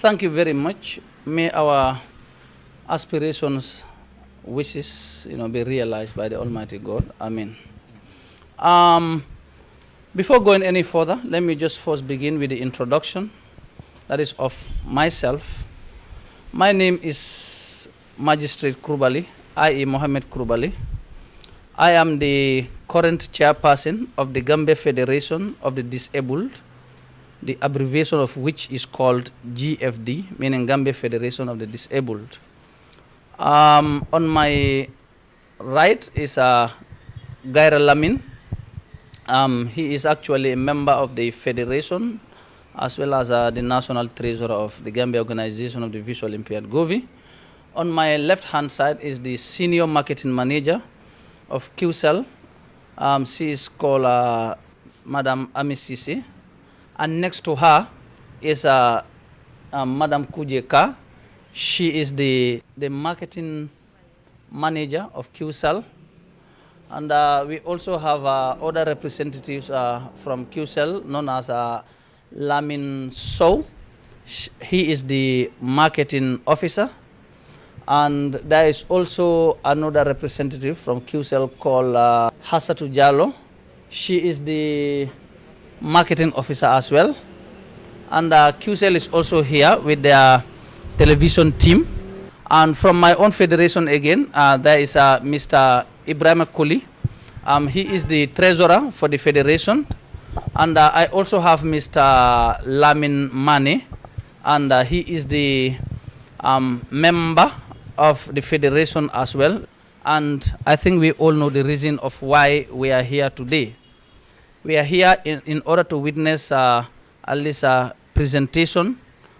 Thank you very much. May our aspirations, wishes, be realized by the Almighty God. Amen. Before going any further, let me just first begin with the introduction. That is of myself. My name is Magistrate Krubali, i.e. Mohammed Krubali. I am the current chairperson of the Gambia Federation of the Disabled, the abbreviation of which is called GFD, meaning Gambia Federation of the Disabled. On my right is Gaira Lamin. He is actually a member of the Federation as well as the National Treasurer of the Gambia Organization of the Visually Impaired, GOVI. On my left-hand side is the Senior Marketing Manager of QCell. She is called Madam Amisisi. And next to her is Madam Kujeka. She is the marketing manager of QCell. And we also have other representatives from QCell known as Lamin Sow. He is the marketing officer. And there is also another representative from QCell called Hassatu Jallo. She is the marketing officer as well. And QCell is also here with their television team. And from my own federation again, there is Mr. Ibrahim Koli. He is the treasurer for the federation. And I also have Mr. Lamin Mane, and he is the member of the federation as well. And I think we all know the reason of why we are here today. We are here in order to witness at least a presentation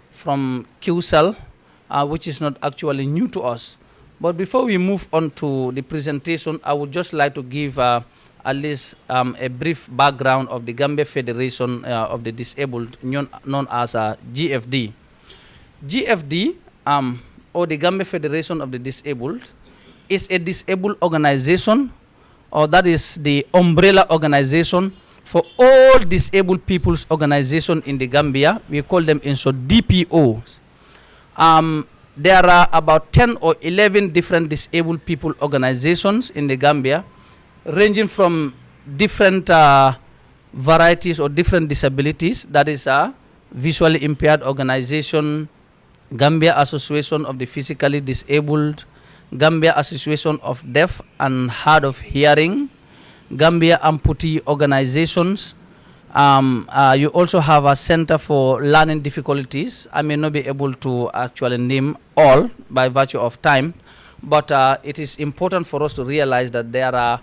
from QCell, which is not actually new to us. But before we move on to the presentation, I would just like to give at least a brief background of the Gambia Federation of the Disabled, known as GFD. GFD, or the Gambia Federation of the Disabled, is a disabled organization, or that is the umbrella organization for all disabled people's organization in the Gambia. We call them in short DPOs. There are about 10 or 11 different disabled people organizations in the Gambia, ranging from different varieties or different disabilities. That is a visually impaired organization, Gambia Association of the Physically Disabled, Gambia Association of Deaf and Hard of Hearing, Gambia Amputee Organizations. You also have a Center for Learning Difficulties. I may not be able to actually name all by virtue of time, but it is important for us to realize that there are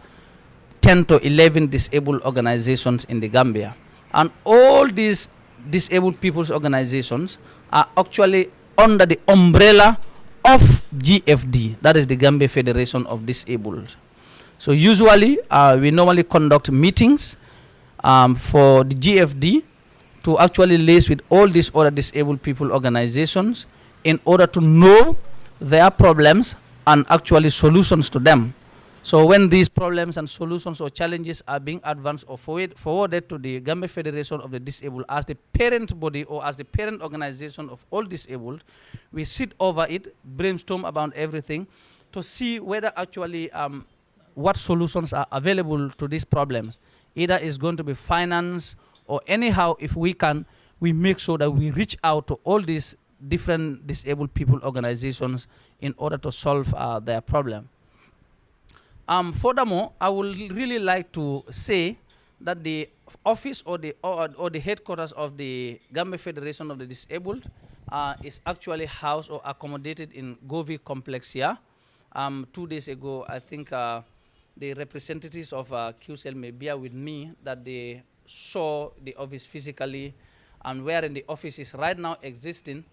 10 to 11 disabled organizations in the Gambia. And all these disabled people's organizations are actually under the umbrella of GFD, that is the Gambia Federation of Disabled. So usually we normally conduct meetings for the GFD to actually liaise with all these other disabled people organizations in order to know their problems and actually solutions to them. So when these problems and solutions or challenges are being advanced or forwarded to the Gambia Federation of the Disabled as the parent body or as the parent organization of all disabled, we sit over it, brainstorm about everything to see whether actually what solutions are available to these problems. Either it's going to be finance or anyhow, if we can, we make sure that we reach out to all these different disabled people organizations in order to solve their problem. Furthermore, I would really like to say that the office or the headquarters of the Gambia Federation of the Disabled is actually housed or accommodated in GOVI complex here. 2 days ago, I think the representatives of QCell may bear with me that they saw the office physically and wherein the office is right now existing,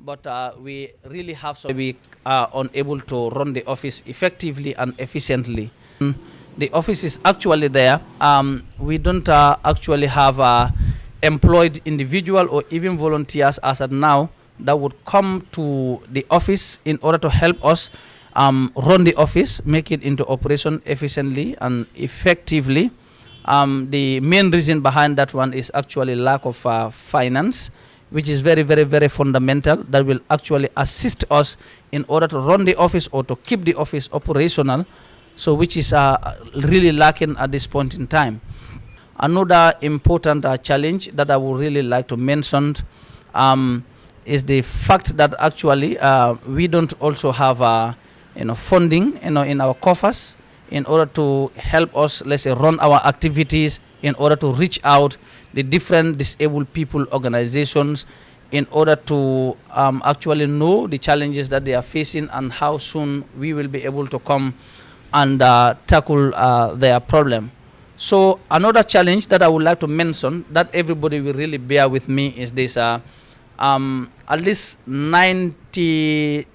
but we really have so we are unable to run the office effectively and efficiently. The office is actually there. We don't actually have employed individual or even volunteers as of now that would come to the office in order to help us run the office, make it into operation efficiently and effectively. The main reason behind that one is actually lack of finance. which is very, very, very fundamental, that will actually assist us in order to run the office or to keep the office operational, so which is really lacking at this point in time. Another important challenge that I would really like to mention is the fact that actually we don't also have funding in our coffers in order to help us, let's say, run our activities, in order to reach out the different disabled people organizations, in order to actually know the challenges that they are facing and how soon we will be able to come and tackle their problem. So another challenge that I would like to mention that everybody will really bear with me is this: at least 98%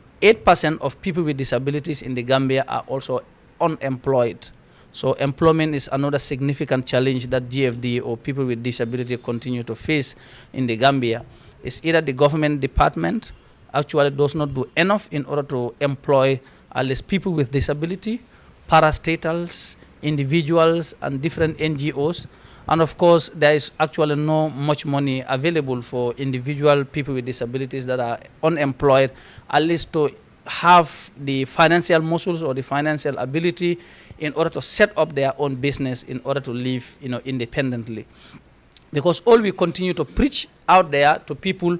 of people with disabilities in the Gambia are also unemployed. So employment is another significant challenge that GFD or people with disability continue to face in the Gambia. It's either the government department actually does not do enough in order to employ at least people with disability, parastatals, individuals, and different NGOs. And of course, there is actually no much money available for individual people with disabilities that are unemployed, at least to have the financial muscles or the financial ability in order to set up their own business, in order to live independently. Because all we continue to preach out there to people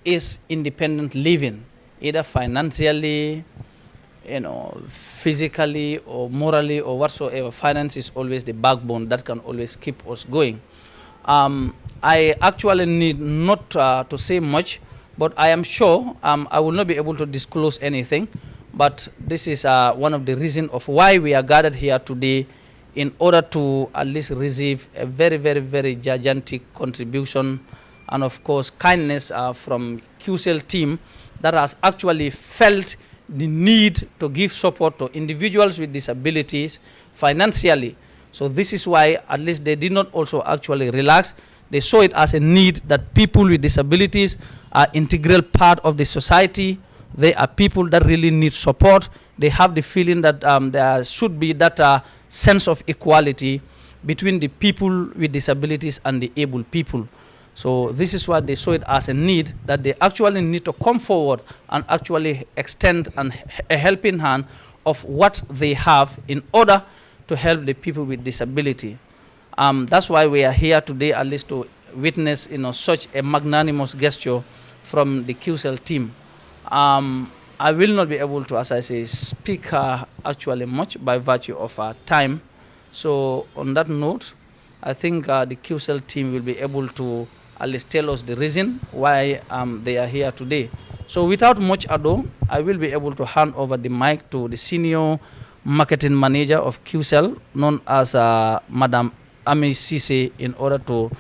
is independent living, either financially, physically or morally or whatsoever. Finance is always the backbone that can always keep us going. I actually need not to say much, but I am sure I will not be able to disclose anything. But this is one of the reasons of why we are gathered here today, in order to at least receive a very, very, very gigantic contribution and of course kindness from QCell team that has actually felt the need to give support to individuals with disabilities financially. So this is why at least they did not also actually relax. They saw it as a need that people with disabilities are integral part of the society. They are people that really need support. They have the feeling that there should be that sense of equality between the people with disabilities and the able people. So this is why they saw it as a need, that they actually need to come forward and actually extend a helping hand of what they have in order to help the people with disability. That's why we are here today, at least to witness such a magnanimous gesture from the QCell team. I will not be able to, as I say, speak actually much by virtue of time. So on that note, I think the QCell team will be able to at least tell us the reason why they are here today. So without much ado, I will be able to hand over the mic to the senior marketing manager of QCell, known as Madam Ami Sise, in order to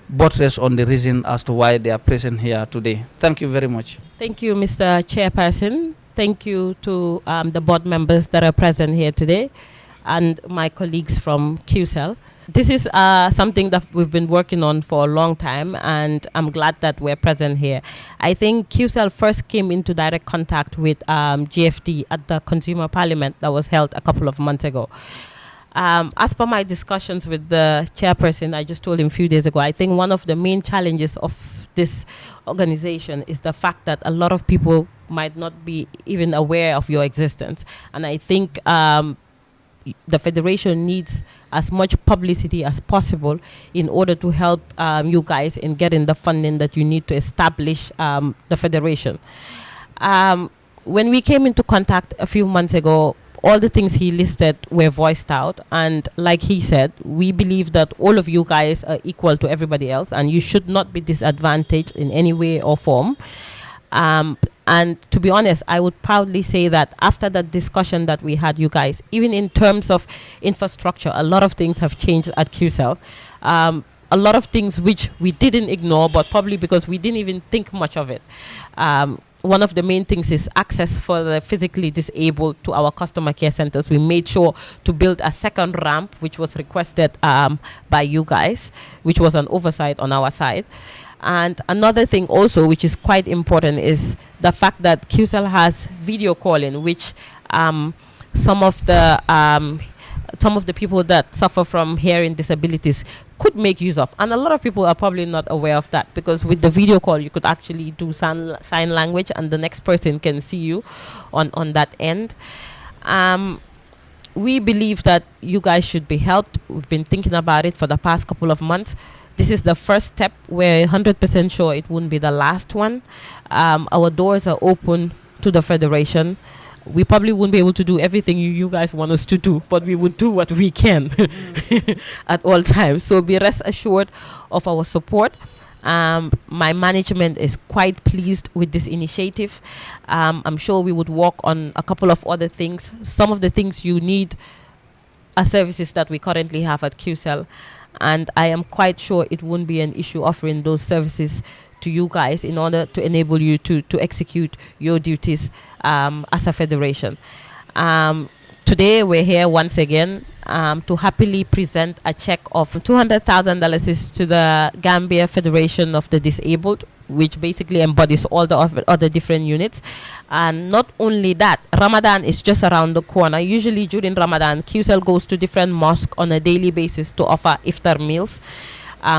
buttress on the reason as to why they are present here today. Thank you very much. Thank you, Mr. Chairperson. Thank you to the board members that are present here today and my colleagues from QCell. This is something that we've been working on for a long time, and I'm glad that we're present here. I think QCell first came into direct contact with GFD at the Consumer Parliament that was held a couple of months ago. As per my discussions with the chairperson, I just told him a few days ago, I think one of the main challenges of this organization is the fact that a lot of people might not be even aware of your existence. And I think the Federation needs as much publicity as possible in order to help you guys in getting the funding that you need to establish the Federation. When we came into contact a few months ago, all the things he listed were voiced out, and like he said, we believe that all of you guys are equal to everybody else and you should not be disadvantaged in any way or form. And to be honest, I would proudly say that after that discussion that we had, you guys, even in terms of infrastructure, a lot of things have changed at QCell. A lot of things which we didn't ignore, but probably because we didn't even think much of it. One of the main things is access for the physically disabled to our customer care centers. We made sure to build a second ramp, which was requested by you guys, which was an oversight on our side. And another thing also, which is quite important, is the fact that QCell has video calling, which some of the some of the people that suffer from hearing disabilities could make use of. And a lot of people are probably not aware of that, because with the video call, you could actually do sign language and the next person can see you on that end. We believe that you guys should be helped. We've been thinking about it for the past couple of months. This is the first step. We're 100% sure it won't be the last one. Our doors are open to the Federation. We probably won't be able to do everything you guys want us to do, but we would do what we can at all times. So be rest assured of our support. My management is quite pleased with this initiative. I'm sure we would work on a couple of other things. Some of the things you need are services that we currently have at QCell, and I am quite sure it won't be an issue offering those services to you guys in order to enable you to execute your duties as a federation. Today we're here once again to happily present a check of $200,000 to the Gambia Federation of the Disabled, which basically embodies all the other different units. And not only that, Ramadan is just around the corner. Usually during Ramadan, QCell goes to different mosques on a daily basis to offer iftar meals.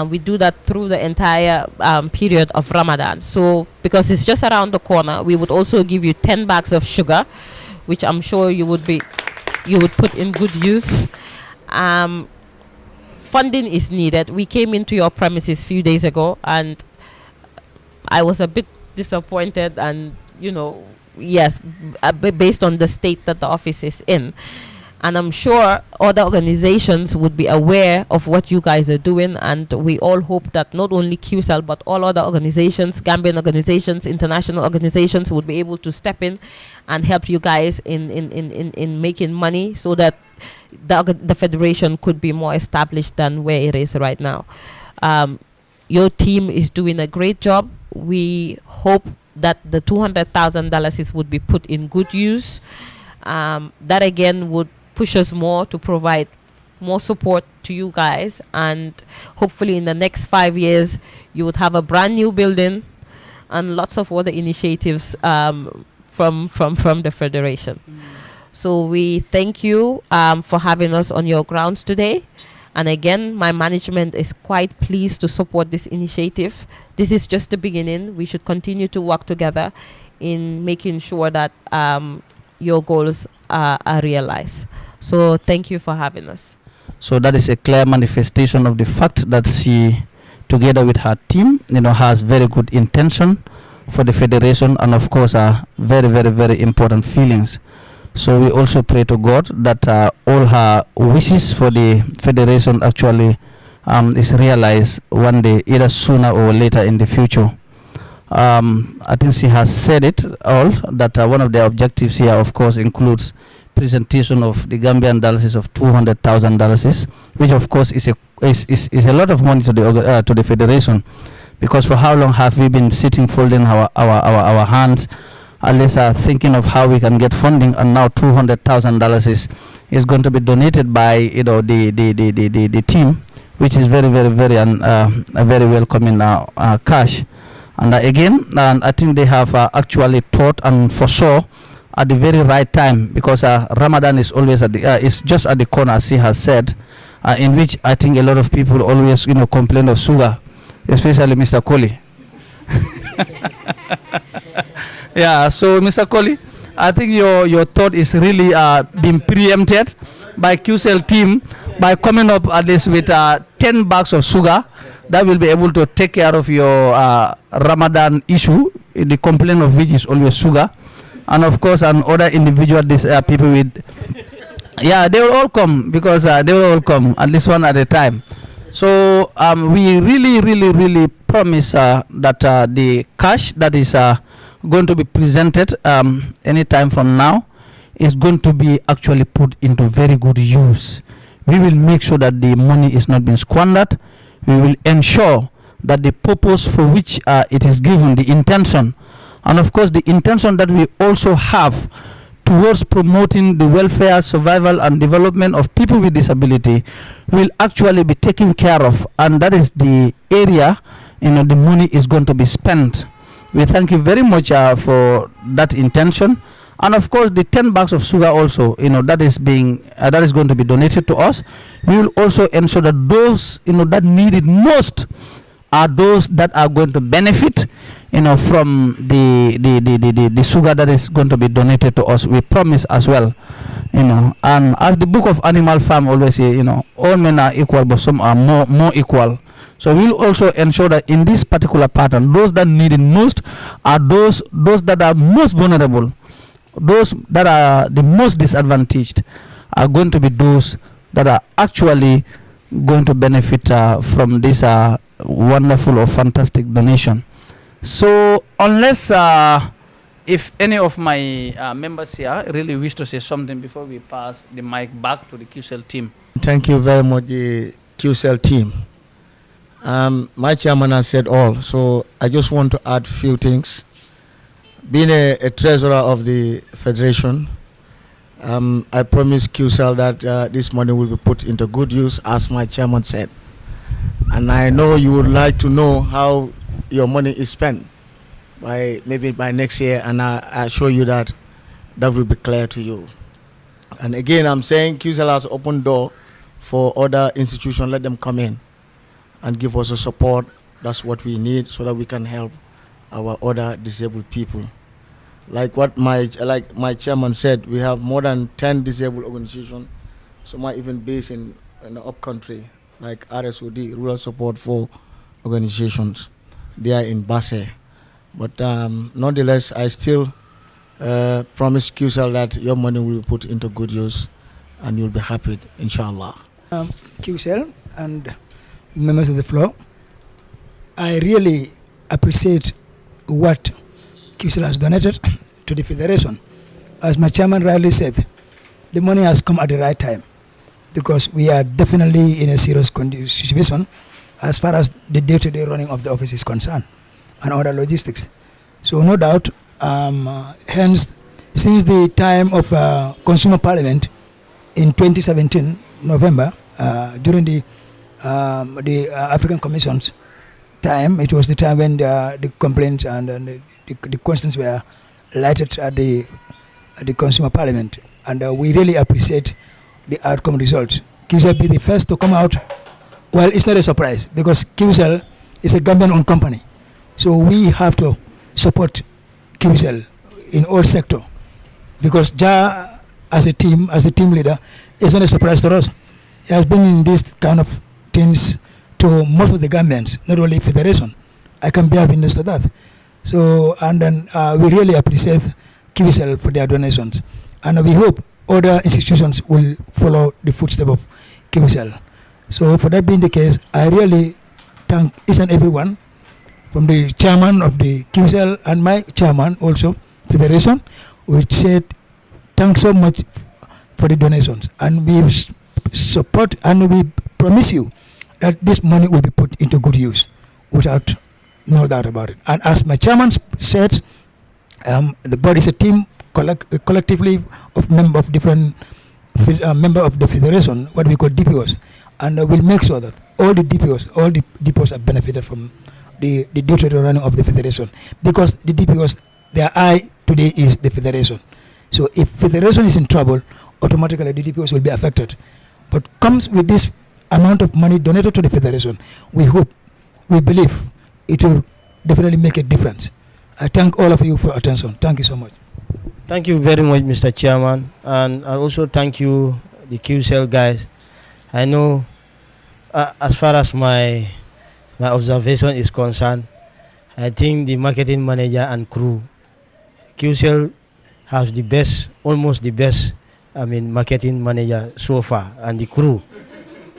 We do that through the entire period of Ramadan. So because it's just around the corner, we would also give you 10 bags of sugar, which I'm sure you would put in good use. Funding is needed. We came into your premises a few days ago, and I was a bit disappointed, and yes, based on the state that the office is in. And I'm sure other organizations would be aware of what you guys are doing, and we all hope that not only QCell but all other organizations, Gambian organizations, international organizations, would be able to step in and help you guys in making money, so that the federation could be more established than where it is right now. Your team is doing a great job. We hope that the $200,000 would be put in good use. That again would push us more to provide more support to you guys, and hopefully in the next 5 years you would have a brand new building and lots of other initiatives from the federation. So we thank you for having us on your grounds today. And again, my management is quite pleased to support this initiative. This is just the beginning. We should continue to work together in making sure that your goals are realized. So thank you for having us. So that is a clear manifestation of the fact that she, together with her team, has very good intention for the federation, and of course very, very, very important feelings. So we also pray to God that all her wishes for the federation actually is realized one day, either sooner or later in the future. I think she has said it all, that one of the objectives here, of course, includes presentation of the Gambian dollars of $200,000, which of course is a lot of money to the federation, because for how long have we been sitting folding our hands, at least thinking of how we can get funding, and now $200,000 is going to be donated by the team, which is very, very, very a very welcoming cash. And again, I think they have actually thought and foresaw at the very right time, because Ramadan is always is just at the corner, as he has said, in which I think a lot of people always complain of sugar, especially Mr. Kohli. Yeah, so Mr. Kohli, I think your thought is really being preempted by QCell team by coming up at least with 10 bags of sugar that will be able to take care of your Ramadan issue, the complaint of which is always sugar. And of course, and other individual people with, yeah, they will all come, because they will all come at least one at a time. So we really promise that the cash that is going to be presented anytime from now is going to be actually put into very good use. We will make sure that the money is not being squandered. We will ensure that the purpose for which it is given, the intention, and of course the intention that we also have towards promoting the welfare, survival and development of people with disability, will actually be taken care of, and that is the area the money is going to be spent. We thank you very much for that intention, And of course, the 10 bags of sugar also, that is going to be donated to us. We will also ensure that those, that need it most are those that are going to benefit, from the sugar that is going to be donated to us. We promise as well, and as the book of Animal Farm always say, all men are equal, but some are more equal. So we'll also ensure that in this particular pattern, those that need it most are those that are most vulnerable, those that are the most disadvantaged are going to be those that are actually going to benefit from this wonderful or fantastic donation. So unless if any of my members here really wish to say something before we pass the mic back to the QCell team. Thank you very much, the QCell team. My chairman has said all, so I just want to add a few things. Being a treasurer of the federation, I promise QCell that this money will be put into good use, as my chairman said. And I know you would like to know how your money is spent maybe by next year, and I assure you that will be clear to you. And again, I'm saying QCell has opened door for other institutions. Let them come in and give us a support. That's what we need so that we can help our other disabled people. Like what my chairman said, we have more than 10 disabled organizations. Some are even based in the upcountry, like RSOD, Rural Support for Organizations. They are in Basse. But nonetheless, I still promise QCell that your money will be put into good use and you'll be happy, inshallah. QCell and members of the floor, I really appreciate what QCell has donated to the Federation. As my chairman rightly said, the money has come at the right time because we are definitely in a serious situation as far as the day-to-day running of the office is concerned and other logistics. So no doubt, hence, since the time of Consumer Parliament in 2017, November, during the African Commission's time, it was the time when the complaints and the questions were lighted at the Consumer Parliament, and we really appreciate the outcome results. QCell be the first to come out. Well, it's not a surprise because QCell is a Gambian-owned company, so we have to support QCell in all sector because Ja, as a team leader, is not a surprise to us. He has been in this kind of things to most of the Gambians, not only Federation. I can bear witness to that. So, and then we really appreciate QCell for their donations. And we hope other institutions will follow the footsteps of QCell. So for that being the case, I really thank each and everyone from the chairman of the QCell and my chairman also, Federation, which said thanks so much for the donations. And we support and we promise you that this money will be put into good use without no doubt about it. And as my chairman said, the board is a team collectively of member of different member of the federation, what we call DPOs, and we'll make sure that all the DPOs are benefited from the day-to-day running of the federation, because the DPOs, their eye today is the federation. So if federation is in trouble, automatically the DPOs will be affected. But comes with this amount of money donated to the federation, we hope, we believe it will definitely make a difference. I thank all of you for attention. Thank you so much. Thank you very much, Mr. Chairman, and I also thank you, the QCell guys. I know, as far as my observation is concerned, I think the marketing manager and crew, QCell has the best, almost the best, marketing manager so far, and the crew.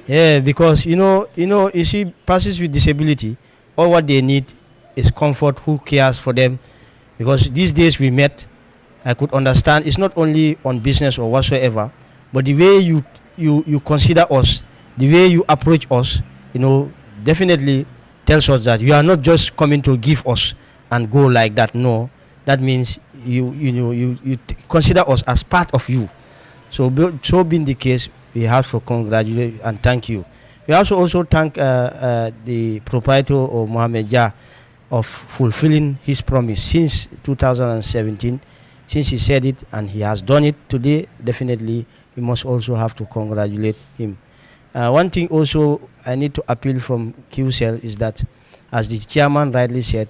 Yeah, because you see, persons with disability, all what they need is comfort. Who cares for them? Because these days we met, I could understand it's not only on business or whatsoever, but the way you consider us, the way you approach us, definitely tells us that you are not just coming to give us and go like that. No, that means you consider us as part of you. So being the case, we have to congratulate and thank you. We also thank the proprietor of Mohamed Jah of fulfilling his promise since 2017, since he said it and he has done it today, definitely we must also have to congratulate him. One thing also I need to appeal from QCell is that, as the chairman rightly said,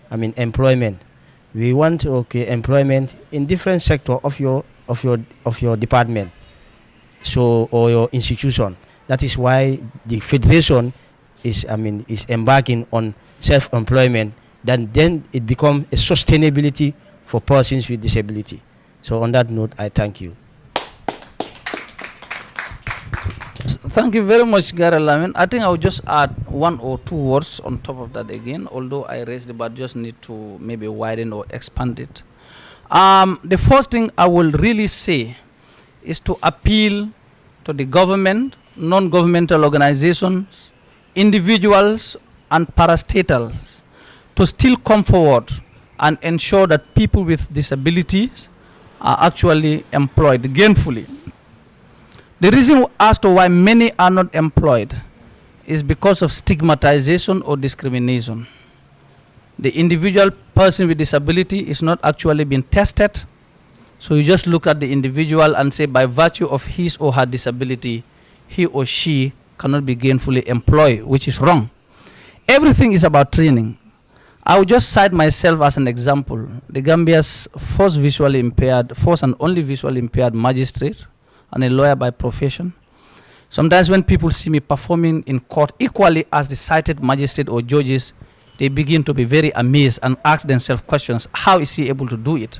I mean employment. We want employment in different sector of your department, so or your institution. That is why the federation is embarking on self-employment. Then it becomes a sustainability for persons with disability. So on that note, I thank you. Thank you very much, Gary Lamin. I think I will just add 1 or 2 words on top of that again, although I raised it, but just need to maybe widen or expand it. The first thing I will really say is to appeal to the government, non-governmental organizations, individuals, and parastatals to still come forward and ensure that people with disabilities are actually employed gainfully. The reason as to why many are not employed is because of stigmatization or discrimination. The individual person with disability is not actually being tested, so you just look at the individual and say by virtue of his or her disability, he or she cannot be gainfully employed, which is wrong. Everything is about training. I will just cite myself as an example. The Gambia's first and only visually impaired magistrate and a lawyer by profession. Sometimes when people see me performing in court equally as the cited magistrate or judges, they begin to be very amazed and ask themselves questions. How is he able to do it?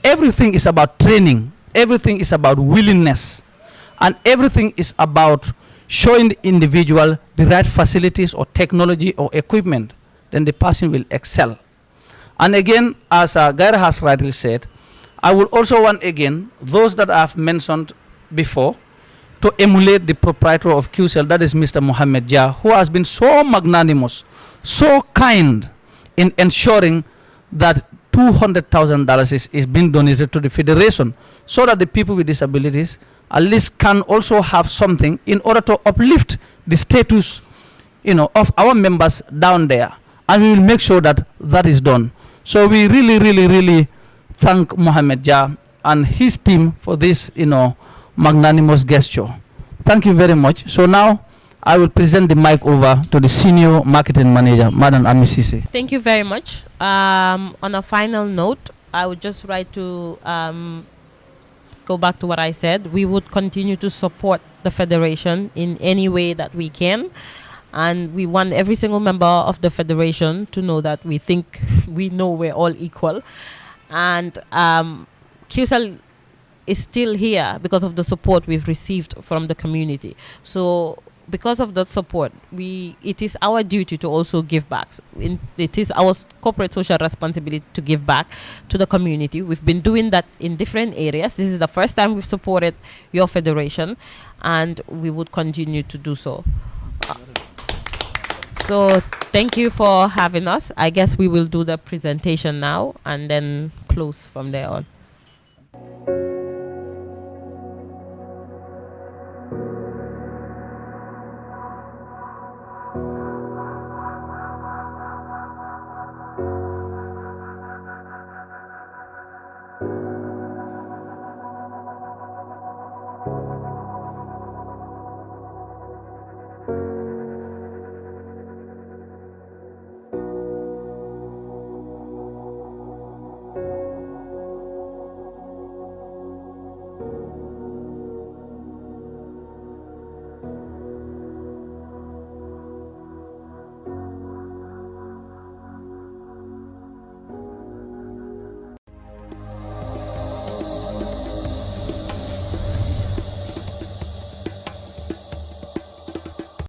Everything is about training. Everything is about willingness. And everything is about showing the individual the right facilities or technology or equipment. Then the person will excel. And again, as Gaira has rightly said, I will also want again, those that I have mentioned before, to emulate the proprietor of QCell, that is Mr. Mohammed Jah, who has been so magnanimous, so kind in ensuring that $200,000 is being donated to the federation so that the people with disabilities at least can also have something in order to uplift the status, of our members down there. And we will make sure that that is done. So we really thank Mohammed Jah and his team for this, magnanimous gesture. Thank you very much. So now I will present the mic over to the senior marketing manager, Madam Amisisi. Thank you very much. On a final note, I would just like to go back to what I said. We would continue to support the federation in any way that we can. And we want every single member of the federation to know that we know we're all equal. And QCell is still here because of the support we've received from the community. So because of that support, it is our duty to also give back. It is our corporate social responsibility to give back to the community. We've been doing that in different areas. This is the first time we've supported your federation, and we would continue to do so. So thank you for having us. I guess we will do the presentation now and then close from there on.